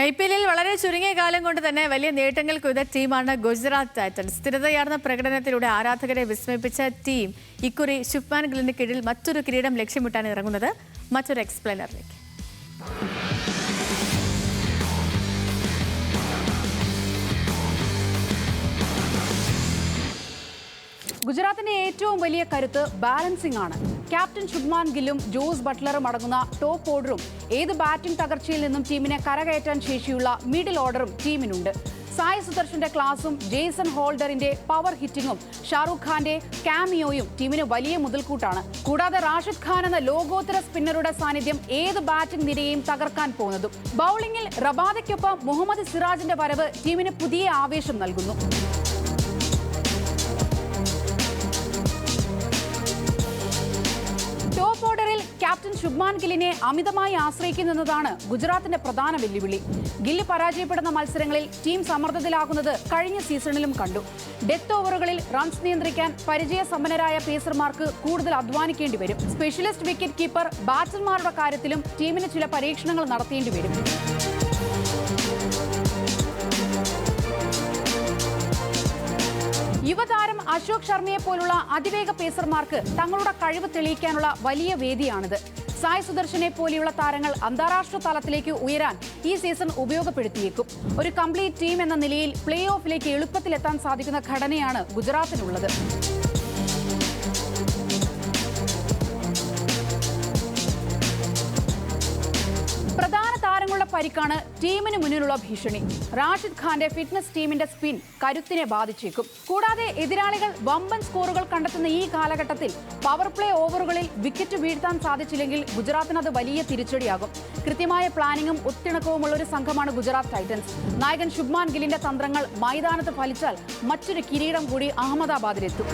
IPL വളരെ ചുരുങ്ങിയ കാലം കൊണ്ട് തന്നെ വലിയ നേട്ടങ്ങൾ കൊയ്ത ടീമാണ് ഗുജറാത്ത് ടൈറ്റൻസ്. സ്ഥിരതയാർന്ന പ്രകടനത്തിലൂടെ ആരാധകരെ വിസ്മയിപ്പിച്ച ടീം ഇക്കുറി ശുഭ്മാൻ ഗില്ലിന് കീഴിൽ മറ്റൊരു കിരീടം ലക്ഷ്യമിട്ടാണ് ഇറങ്ങുന്നത്. മറ്റൊരു എക്സ്പ്ലെയിനറിലേക്ക്. ഗുജറാത്തിന്റെ ഏറ്റവും വലിയ കരുത്ത് ബാലൻസിംഗ് ആണ്. ക്യാപ്റ്റൻ ശുഭ്മാൻ ഗില്ലും ജോസ് ബട്ട്ലറും അടങ്ങുന്ന ടോപ്പ് ഓർഡറും ഏത് ബാറ്റിംഗ് തകർച്ചയിൽ നിന്നും ടീമിനെ കരകയറ്റാൻ ശേഷിയുള്ള മിഡിൽ ഓർഡറും ടീമിനുണ്ട്. സായി സുദർശന്റെ ക്ലാസും ജെയ്സൺ ഹോൾഡറിന്റെ പവർ ഹിറ്റിംഗും ഷാറൂഖ് ഖാന്റെ കാമിയോയും ടീമിന് വലിയ മുതൽക്കൂട്ടാണ്. കൂടാതെ റാഷിദ് ഖാൻ എന്ന ലോകോത്തര സ്പിന്നറുടെ സാന്നിധ്യം ഏത് ബാറ്റിംഗ് നിരയെയും തകർക്കാൻ പോകുന്നതും. ബൌളിംഗിൽ റബാദയ്ക്കൊപ്പം മുഹമ്മദ് സിറാജിന്റെ വരവ് ടീമിന് പുതിയ ആവേശം നൽകുന്നു. ടോപ്പ് ഓർഡറിൽ ക്യാപ്റ്റൻ ശുഭ്മാൻ ഗില്ലിനെ അമിതമായി ആശ്രയിക്കുന്നതാണ് ഗുജറാത്തിന്റെ പ്രധാന വെല്ലുവിളി. ഗില്ല് പരാജയപ്പെടുന്ന മത്സരങ്ങളിൽ ടീം സമ്മർദ്ദത്തിലാകുന്നത് കഴിഞ്ഞ സീസണിലും കണ്ടു. ഡെത്ത് ഓവറുകളിൽ റൺസ് നിയന്ത്രിക്കാൻ പരിചയസമ്പന്നരായ പേസർമാർക്ക് കൂടുതൽ അധ്വാനിക്കേണ്ടി വരും. സ്പെഷ്യലിസ്റ്റ് വിക്കറ്റ് കീപ്പർ ബാറ്റർമാരുടെ കാര്യത്തിലും ടീമിന് ചില പരീക്ഷണങ്ങൾ നടത്തേണ്ടി വരും. യുവതാരം അശോക് ശർമ്മയെ പോലുള്ള അതിവേഗ പേസർമാർക്ക് തങ്ങളുടെ കഴിവ് തെളിയിക്കാനുള്ള വലിയ വേദിയാണിത്. സായ് സുദർശനെ പോലെയുള്ള താരങ്ങൾ അന്താരാഷ്ട്ര തലത്തിലേക്ക് ഉയരാൻ ഈ സീസൺ ഉപയോഗപ്പെടുത്തിയേക്കും. ഒരു കംപ്ലീറ്റ് ടീം എന്ന നിലയിൽ പ്ലേ ഓഫിലേക്ക് എളുപ്പത്തിലെത്താൻ സാധിക്കുന്ന ഘടനയാണ് ഗുജറാത്തിനുള്ളത്. പ്രധാന താരങ്ങളുടെ പരിക്കാണ് ടീമിന് മുന്നിലുള്ള ഭീഷണി. റാഷിദ് ഖാന്റെ ഫിറ്റ്നസ് ടീമിന്റെ സ്പിൻ കരുത്തിനെ ബാധിച്ചേക്കും. കൂടാതെ എതിരാളികൾ വമ്പൻ സ്കോറുകൾ കണ്ടെത്തുന്ന ഈ കാലഘട്ടത്തിൽ പവർ പ്ലേ ഓവറുകളിൽ വിക്കറ്റ് വീഴ്ത്താൻ സാധിച്ചില്ലെങ്കിൽ ഗുജറാത്തിന് അത് വലിയ തിരിച്ചടിയാകും. കൃത്യമായ പ്ലാനിങ്ങും ഒത്തിണക്കവുമുള്ള ഒരു സംഘമാണ് ഗുജറാത്ത് ടൈറ്റൻസ്. നായകൻ ശുഭ്മാൻ ഗില്ലിന്റെ തന്ത്രങ്ങൾ മൈതാനത്ത് ഫലിച്ചാൽ മറ്റൊരു കിരീടം കൂടി അഹമ്മദാബാദിലെത്തും.